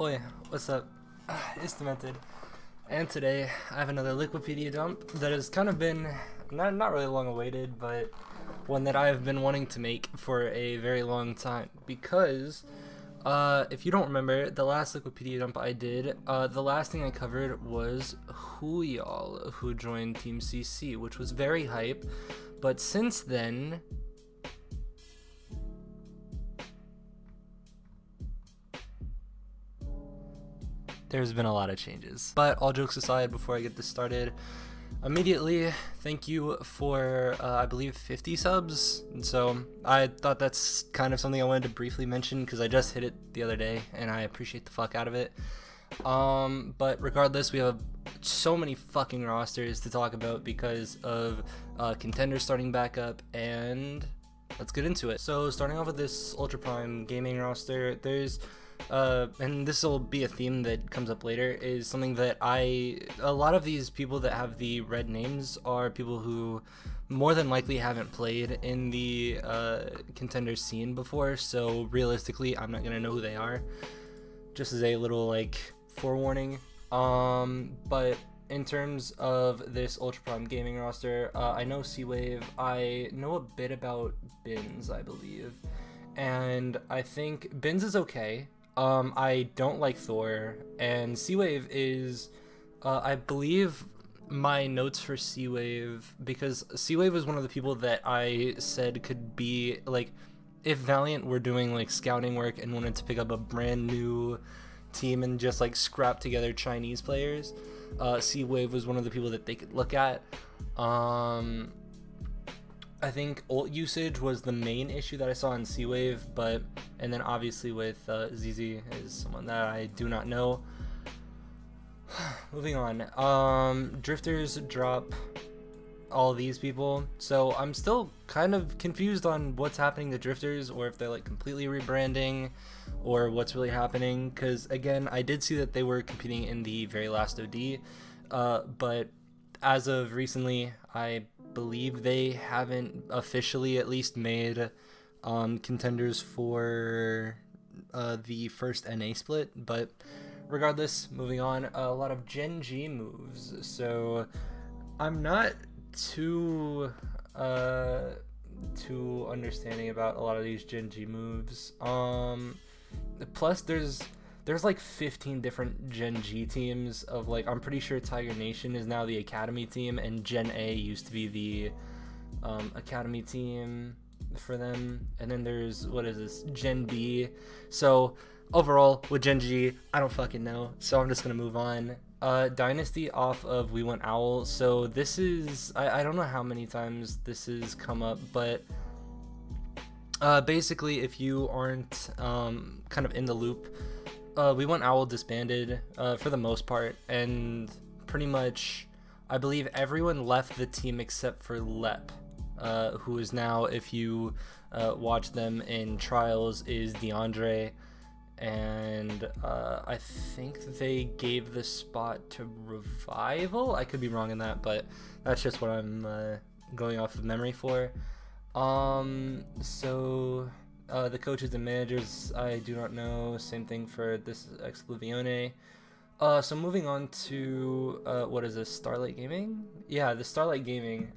Oi, what's up? It's Demented, and today I have another Liquipedia dump that has kind of been not really long awaited, but one that I have been wanting to make for a very long time. Because if you don't remember, the last Liquipedia dump I did, the last thing I covered was Huyal, who joined Team CC, which was very hype. But since then, there's been a lot of changes. But all jokes aside, before I get this started, immediately thank you for I believe 50 subs. And so I thought that's kind of something I wanted to briefly mention because I just hit it the other day and I appreciate the fuck out of it. But regardless, we have so many fucking rosters to talk about because of contenders starting back up, and let's get into it. So starting off with this Ultra Prime gaming roster, there's and this will be a theme that comes up later, is something that a lot of these people that have the red names are people who more than likely haven't played in the contender scene before, so realistically I'm not gonna know who they are, just as a little like forewarning. But in terms of this Ultra Prime gaming roster, I know C-Wave, I know a bit about Bins, I believe, and I think Bins is okay. I don't like Thor, and C-Wave is, I believe my notes for C-Wave, because C-Wave was one of the people that I said could be, like, if Valiant were doing, like, scouting work and wanted to pick up a brand new team and just, like, scrap together Chinese players, C-Wave was one of the people that they could look at. I think ult usage was the main issue that I saw in C-Wave, and then obviously with ZZ is someone that I do not know. Moving on, Drifters drop all these people, so I'm still kind of confused on what's happening to Drifters, or if they're like completely rebranding, or what's really happening, because again, I did see that they were competing in the very last OD, but as of recently, I believe they haven't officially at least made contenders for the first NA split. But regardless, moving on, a lot of Gen G moves, so I'm not too understanding about a lot of these Gen G moves. Plus there's like 15 different Gen G teams of, like, I'm pretty sure Tiger Nation is now the Academy team, and Gen A used to be the Academy team for them. And then there's, what is this, Gen B. So overall with Gen G, I don't fucking know, so I'm just gonna move on. Dynasty off of We Want Owl. So this is, I don't know how many times this has come up, but basically, if you aren't kind of in the loop, We Want Owl disbanded for the most part, and pretty much I believe everyone left the team except for Lep, who is now, if you watch them in trials, is DeAndre, and I think they gave the spot to Revival. I could be wrong in that, but that's just what I'm going off of memory for. So the coaches and managers, I do not know. Same thing for this Excluvione. So moving on to what is this, Starlight Gaming? Yeah, the Starlight Gaming.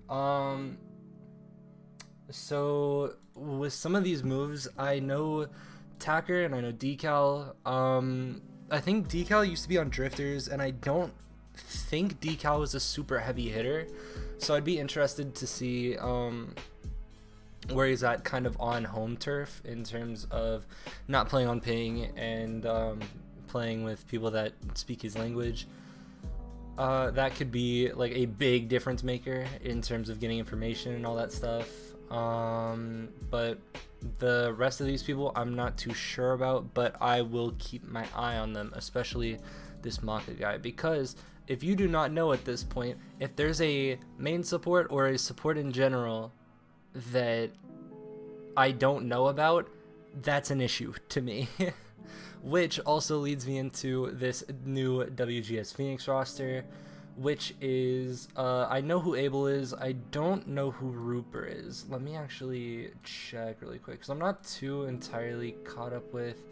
So with some of these moves, I know Tacker and I know Decal. I think Decal used to be on Drifters, and I don't think Decal was a super heavy hitter, so I'd be interested to see where he's at kind of on home turf in terms of not playing on ping and playing with people that speak his language. That could be like a big difference maker in terms of getting information and all that stuff. But the rest of these people I'm not too sure about, but I will keep my eye on them, especially this Maka guy, because if you do not know at this point, if there's a main support or a support in general that I don't know about, that's an issue to me. Which also leads me into this new WGS Phoenix roster, which is, I know who Abel is, I don't know who Rupert is. Let me actually check really quick, because I'm not too entirely caught up with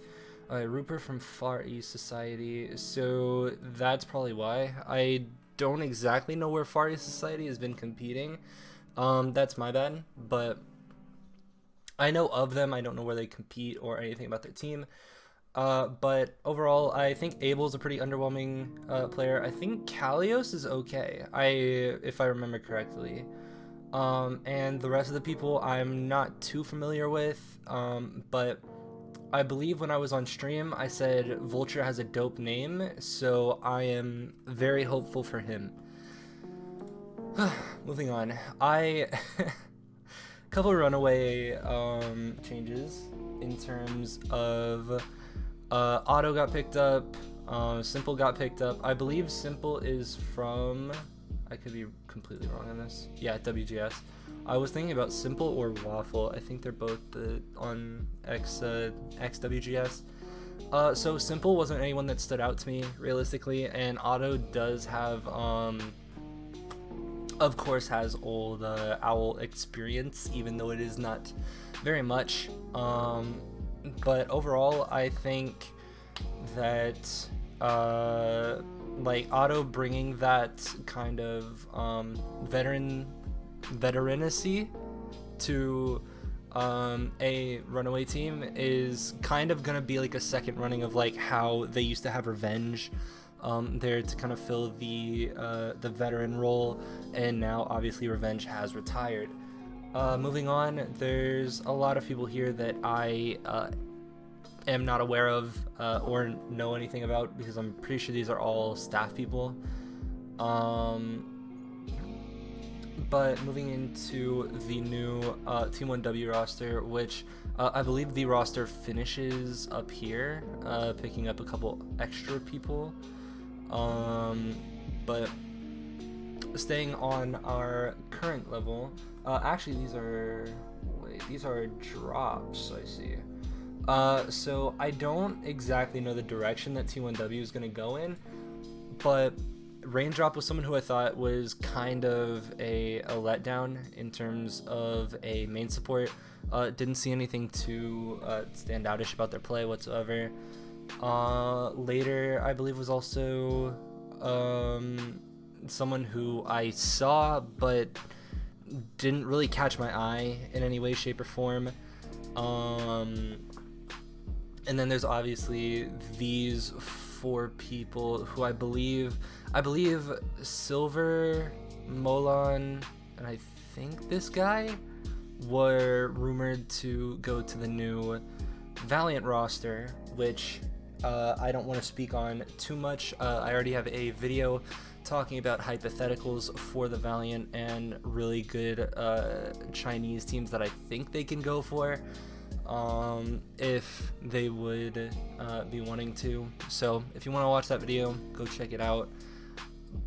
Rupert from Far East Society. So that's probably why. I don't exactly know where Far East Society has been competing. That's my bad. But I know of them. I don't know where they compete or anything about their team. But overall, I think Abel's a pretty underwhelming player. I think Kalios is okay, if I remember correctly. And the rest of the people I'm not too familiar with. But I believe when I was on stream, I said Vulture has a dope name, so I am very hopeful for him. Moving on, couple runaway changes in terms of Auto got picked up, Simple got picked up. I believe Simple is from, I could be completely wrong on this. Yeah, WGS. I was thinking about Simple or Waffle. I think they're both on XWGS. So Simple wasn't anyone that stood out to me realistically, and Auto does have, of course, has old Owl experience, even though it is not very much. But overall, I think that like Auto bringing that kind of veteranacy to a runaway team is kind of gonna be like a second running of like how they used to have Revenge there to kind of fill the veteran role, and now obviously Revenge has retired. Moving on, there's a lot of people here that I am not aware of or know anything about, because I'm pretty sure these are all staff people. But moving into the new Team 1W roster, which I believe the roster finishes up here, picking up a couple extra people. But staying on our current level, actually these are drops, I see. So I don't exactly know the direction that T1W is going to go in, but Raindrop was someone who I thought was kind of a letdown in terms of a main support. Didn't see anything too stand outish about their play whatsoever. Later, I believe, was also someone who I saw but didn't really catch my eye in any way, shape, or form. And then there's obviously these four people who I believe Silver, Molon, and I think this guy were rumored to go to the new Valiant roster, which I don't want to speak on too much. I already have a video talking about hypotheticals for the Valiant and really good Chinese teams that I think they can go for, if they would be wanting to. So if you want to watch that video, go check it out.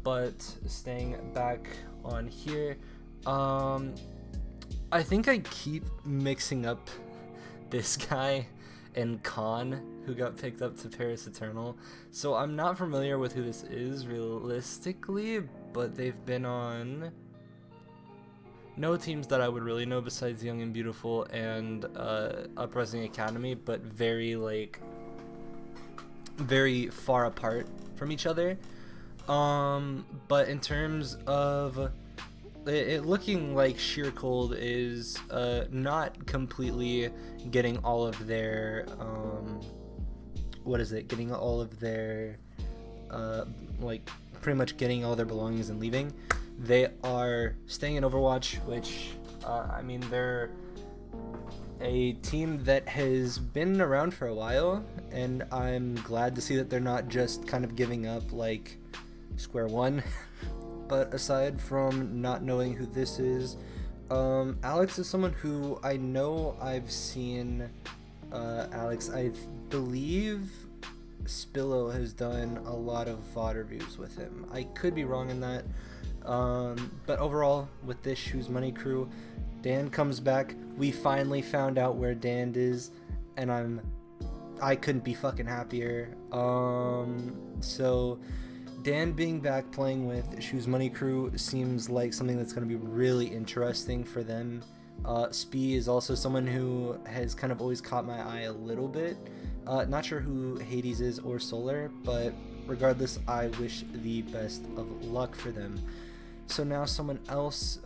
But staying back on here, I think I keep mixing up this guy and Khan, who got picked up to Paris Eternal. So I'm not familiar with who this is realistically, but they've been on no teams that I would really know besides Young and Beautiful and Uprising Academy, but very far apart from each other. But in terms of it looking like Sheer Cold is not completely getting all of their getting all of their pretty much getting all their belongings and leaving. They are staying in Overwatch, which I mean, they're a team that has been around for a while, and I'm glad to see that they're not just kind of giving up like square one. But aside from not knowing who this is, Alex is someone who I know I've seen. Alex, I believe Spillo has done a lot of VOD reviews with him. I could be wrong in that. But overall, with this Shoes Money crew, Dan comes back. We finally found out where Dan is, and I couldn't be fucking happier. So Dan being back playing with Shoes Money crew seems like something that's going to be really interesting for them Spee is also someone who has kind of always caught my eye a little bit. Not sure who Hades is or Solar, but regardless, I wish the best of luck for them. So now someone else,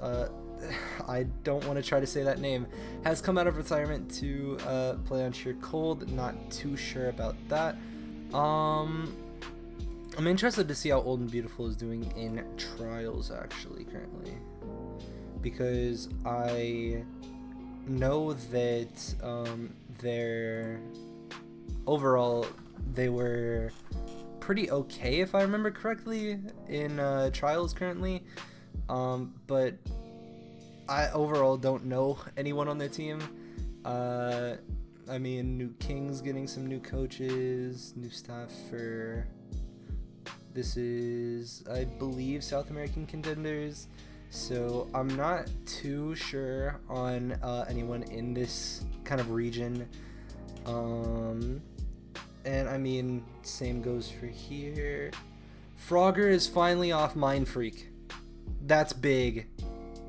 I don't want to try to say that name, has come out of retirement to play on Sheer Cold. Not too sure about that. I'm interested to see how Old and Beautiful is doing in Trials actually currently, because I know that they're overall they were pretty okay if I remember correctly in Trials currently, but I overall don't know anyone on their team. I mean, New King's getting some new coaches, new staff for, this is, I believe, South American Contenders. So I'm not too sure on anyone in this kind of region. And I mean, same goes for here. Frogger is finally off Mind Freak. That's big.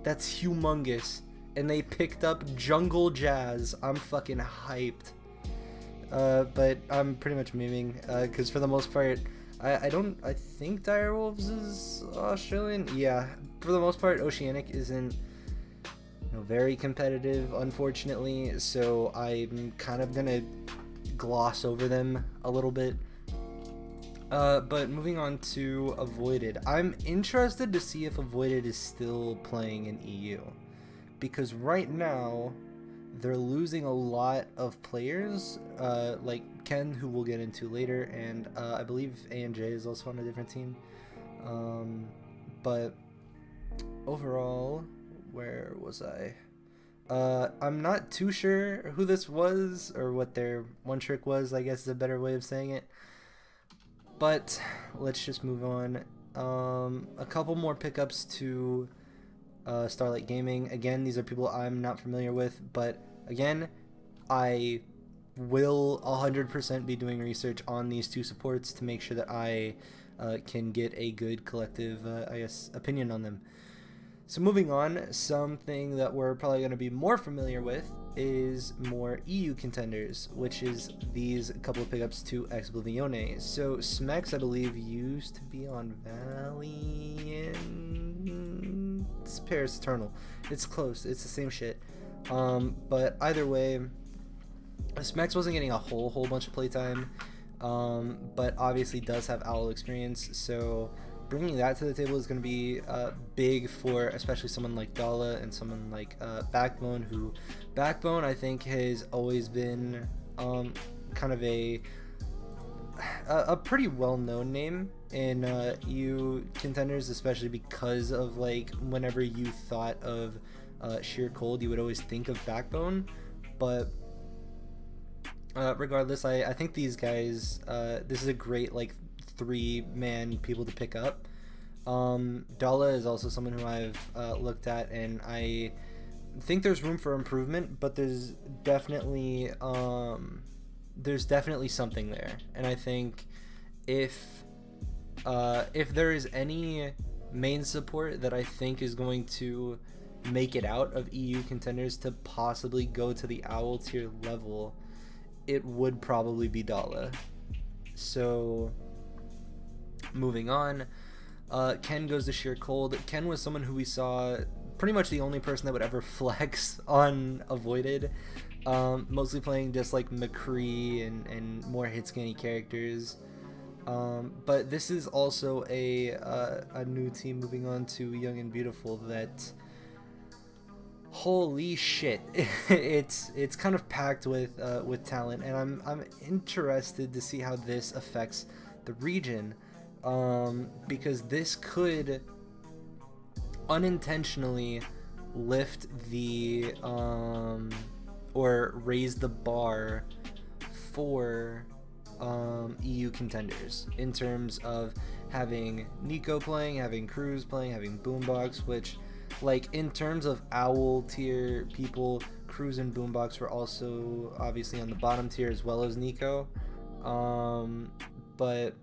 That's humongous. And they picked up Jungle Jazz. I'm fucking hyped. But I'm pretty much memeing, because for the most part, I think Direwolves is Australian. Yeah, for the most part, Oceanic isn't very competitive, unfortunately, so I'm kind of gonna gloss over them a little bit. But moving on to Avoided. I'm interested to see if Avoided is still playing in EU, because right now they're losing a lot of players, like Ken, who we'll get into later, and I believe ANJ is also on a different team. But overall, where was I? I'm not too sure who this was or what their one trick was, I guess is a better way of saying it. But let's just move on. A couple more pickups to Starlight Gaming. Again, these are people I'm not familiar with, but again, I will 100% be doing research on these two supports to make sure that I can get a good collective, I guess, opinion on them. So moving on, something that we're probably going to be more familiar with is more EU contenders, which is these couple of pickups to Exoblivione. So Smex, I believe, used to be on Valiant. It's Paris Eternal. It's close. It's the same shit. But either way, Smex wasn't getting a whole bunch of playtime, but obviously does have OWL experience, so bringing that to the table is going to be big for especially someone like Dala and someone like Backbone, who Backbone I think has always been kind of a pretty well-known name in EU contenders, especially because of like whenever you thought of Sheer Cold, you would always think of Backbone. But regardless, I think these guys, this is a great like 3-man people to pick up. Dala is also someone who I've looked at, and I think there's room for improvement, but there's definitely something there. And I think if there is any main support that I think is going to make it out of EU contenders to possibly go to the OWL tier level, it would probably be Dala. So moving on, Ken goes to Sheer Cold. Ken was someone who we saw pretty much the only person that would ever flex on Avoided, mostly playing just like McCree and more hit scanny characters. But this is also a new team moving on to Young and Beautiful that, holy shit, it's kind of packed with talent, and I'm interested to see how this affects the region, because this could unintentionally lift the or raise the bar for EU contenders in terms of having Nico playing, having Cruz playing, having Boombox, which, like, in terms of OWL tier people, Cruz and Boombox were also obviously on the bottom tier as well as Nico. But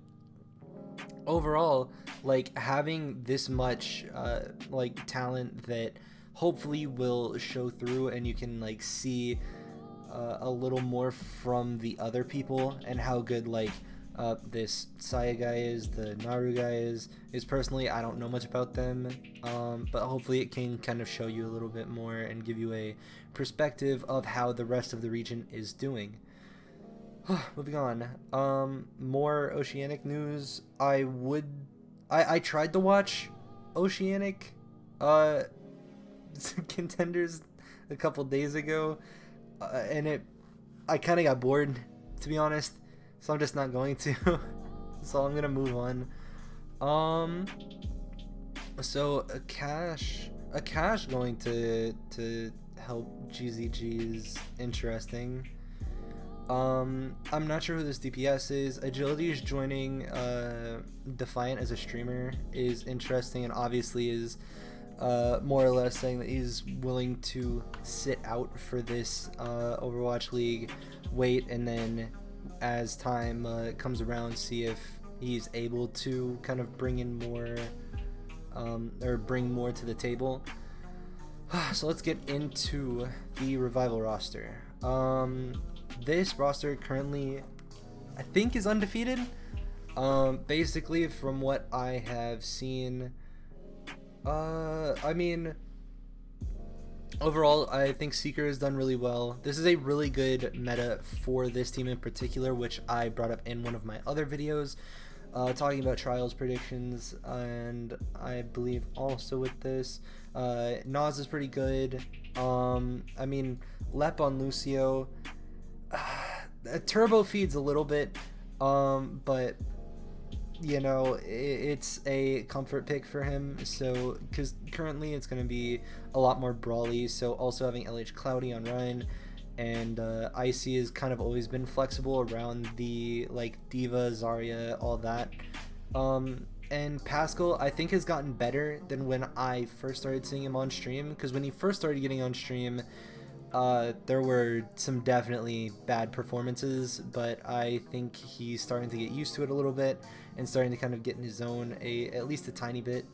overall, like, having this much like talent that hopefully will show through, and you can like see a little more from the other people and how good like this Saya guy is, the Naru guy is personally, I don't know much about them, but hopefully it can kind of show you a little bit more and give you a perspective of how the rest of the region is doing. Moving on, more Oceanic news. I tried to watch Oceanic contenders a couple days ago, and I kind of got bored, to be honest, so I'm just not going to. So I'm gonna move on. So a cash going to help GZG is interesting. I'm not sure who this DPS is. Agility is joining Defiant as a streamer is interesting, and obviously is more or less saying that he's willing to sit out for this Overwatch League, wait, and then as time comes around, see if he's able to kind of bring in more or bring more to the table. So let's get into the Revival roster. This roster currently, I think, is undefeated. Basically, from what I have seen, I mean, overall, I think Seeker has done really well. This is a really good meta for this team in particular, which I brought up in one of my other videos, talking about Trials predictions, and I believe also with this, Nas is pretty good. I mean, Lep on Lucio, Turbo feeds a little bit, but you know, it's a comfort pick for him, so because currently it's going to be a lot more brawly, so also having LH Cloudy on Ryan, and Icy has kind of always been flexible around the like Diva, Zarya, all that, and Pascal I think has gotten better than when I first started seeing him on stream, because when he first started getting on stream, there were some definitely bad performances, but I think he's starting to get used to it a little bit and starting to kind of get in his zone at least a tiny bit.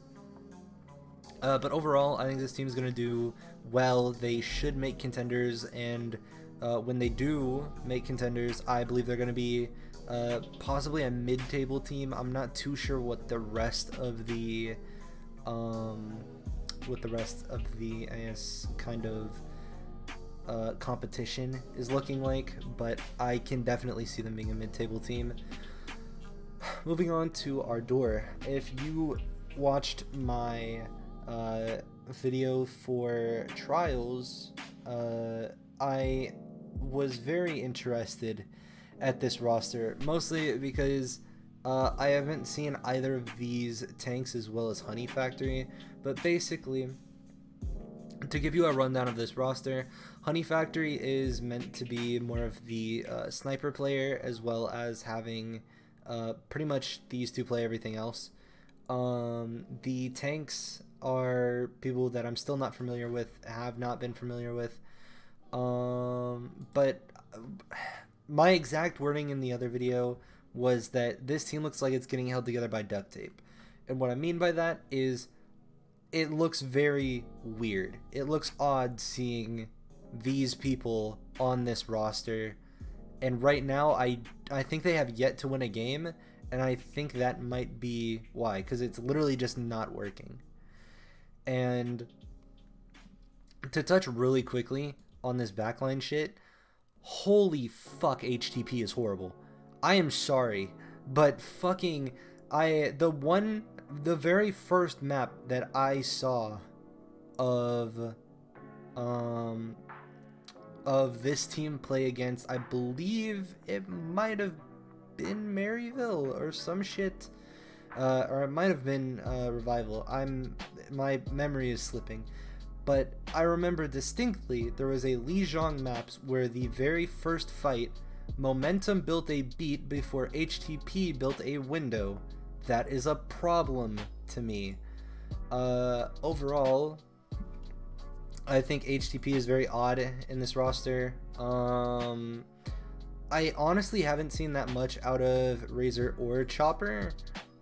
But overall, I think this team is going to do well. They should make contenders, and when they do make contenders, I believe they're going to be possibly a mid-table team. I'm not too sure what the rest of the I guess kind of competition is looking like, but I can definitely see them being a mid-table team. Moving on to Ardor. If you watched my video for Trials, I was very interested at this roster, mostly because I haven't seen either of these tanks as well as Honey Factory, but basically, to give you a rundown of this roster, Honey Factory is meant to be more of the sniper player, as well as having pretty much these two play everything else. The tanks are people that I'm still not familiar with, have not been familiar with, but my exact wording in the other video was that this team looks like it's getting held together by duct tape, and what I mean by that is it looks very weird. It looks odd seeing these people on this roster, and right now I think they have yet to win a game, and I think that might be why, because it's literally just not working. And to touch really quickly on this backline shit, holy fuck, HTP is horrible. I am sorry, but fucking the very first map that I saw of this team play against, I believe it might have been Maryville or some shit, or it might have been Revival. My memory is slipping, but I remember distinctly there was a Lijiang maps where the very first fight, Momentum built a beat before HTP built a window. That is a problem to me. Overall, I think HTP is very odd in this roster. I honestly haven't seen that much out of Razor or Chopper,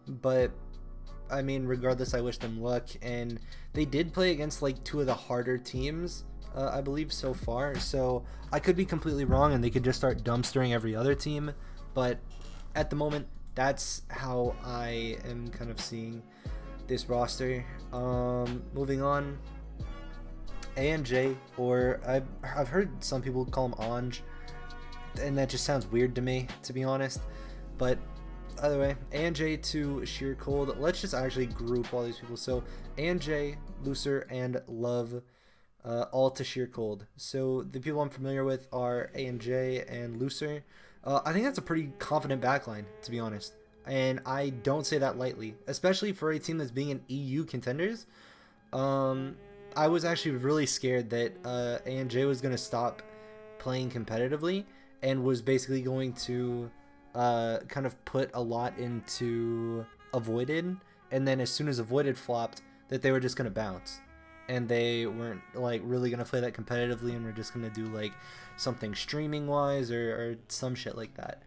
but I mean, regardless, I wish them luck. And they did play against like two of the harder teams, I believe, so far. So I could be completely wrong, and they could just start dumpstering every other team. But at the moment, that's how I am kind of seeing this roster. Moving on, ANJ, or I've heard some people call him Anj, and that just sounds weird to me, to be honest. But either way, ANJ to Sheer Cold. Let's just actually group all these people. So ANJ, Looser, and Love, all to Sheer Cold. So the people I'm familiar with are ANJ and Looser. I think that's a pretty confident backline, to be honest. And I don't say that lightly, especially for a team that's being in EU contenders. I was actually really scared that ANJ was going to stop playing competitively and was basically going to kind of put a lot into Avoided, and then as soon as Avoided flopped, that they were just going to bounce. And they weren't like really going to play that competitively, and were just going to do like something streaming wise or some shit like that.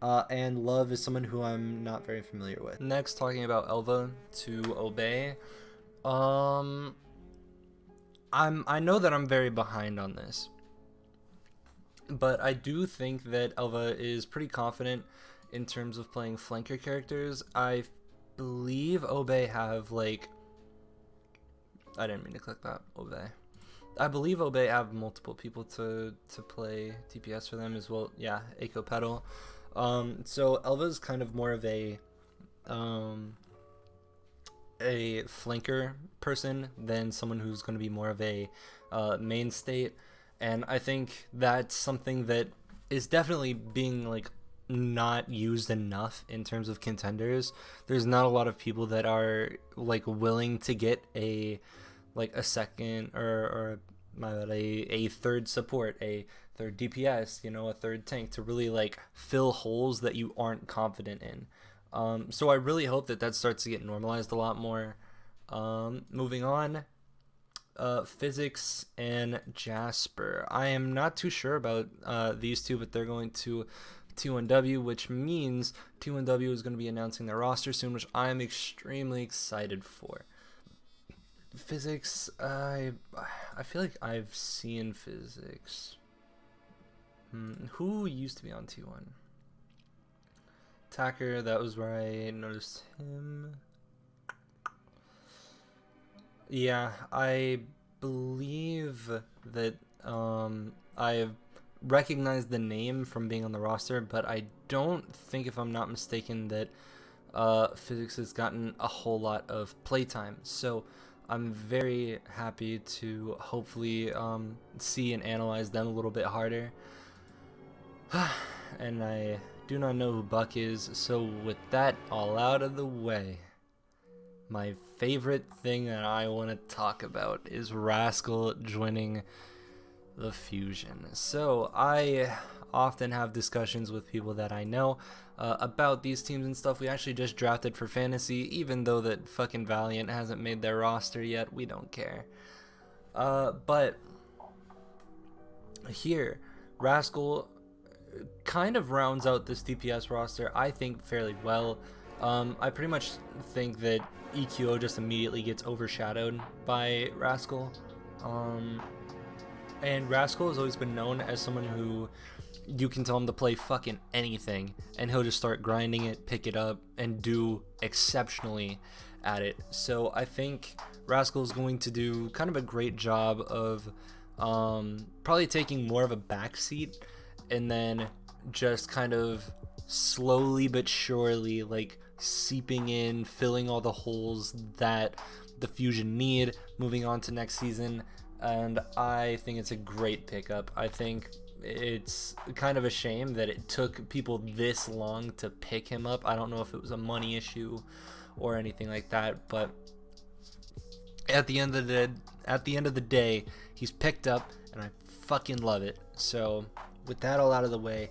And Love is someone who I'm not very familiar with. Next, talking about Elva to Obey. I know that I'm very behind on this, but I do think that Elva is pretty confident in terms of playing flanker characters. I believe Obey have like, I didn't mean to click that, Obey. I believe Obey have multiple people to play DPS for them as well. Yeah, Echo Pedal. So Elva's kind of more of a flanker person than someone who's going to be more of a main state, and I think that's something that is definitely being like not used enough in terms of contenders. There's not a lot of people that are like willing to get a second or a third support, a third DPS, a third tank to really like fill holes that you aren't confident in. So I really hope that starts to get normalized a lot more. Moving on, Physics and Jasper. I am not too sure about these two, but they're going to T1W, which means T1W is going to be announcing their roster soon, which I am extremely excited for. Physics, I feel like I've seen Physics. Who used to be on T1? Tacker, that was where I noticed him. Yeah, I believe that I've recognized the name from being on the roster, but I don't think, if I'm not mistaken, that Physics has gotten a whole lot of playtime. So I'm very happy to hopefully see and analyze them a little bit harder. And I do not know who Buck is, so with that all out of the way, my favorite thing that I want to talk about is Rascal joining the Fusion. So I often have discussions with people that I know about these teams and stuff. We actually just drafted for fantasy, even though that fucking Valiant hasn't made their roster yet. We don't care. But here, Rascal kind of rounds out this DPS roster, I think, fairly well. I pretty much think that EQO just immediately gets overshadowed by Rascal. And Rascal has always been known as someone who you can tell him to play fucking anything, and he'll just start grinding it, pick it up, and do exceptionally at it. So I think Rascal is going to do kind of a great job of probably taking more of a backseat, and then just kind of slowly but surely like seeping in, filling all the holes that the Fusion need moving on to next season. And I think it's a great pickup. I think it's kind of a shame that it took people this long to pick him up. I don't know if it was a money issue or anything like that, but at the end of the day, he's picked up, and I fucking love it. So with that all out of the way,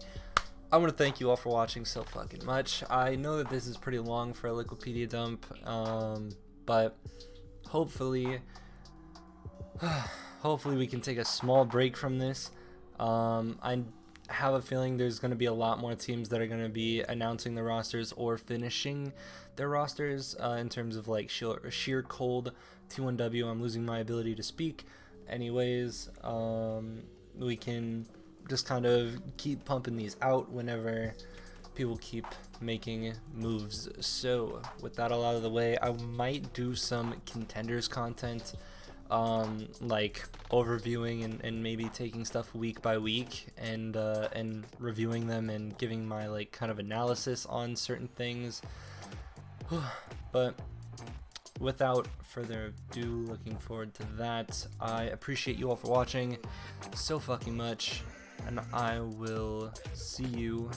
I want to thank you all for watching so fucking much. I know that this is pretty long for a Liquipedia dump, but hopefully we can take a small break from this. I have a feeling there's going to be a lot more teams that are going to be announcing their rosters or finishing their rosters in terms of like sheer cold T1W. I'm losing my ability to speak. Anyways, we can just kind of keep pumping these out whenever people keep making moves. So with that all out of the way, I might do some contenders content, like overviewing and maybe taking stuff week by week and reviewing them and giving my like kind of analysis on certain things. But without further ado, looking forward to that. I appreciate you all for watching so fucking much, and I will see you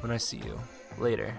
when I see you later.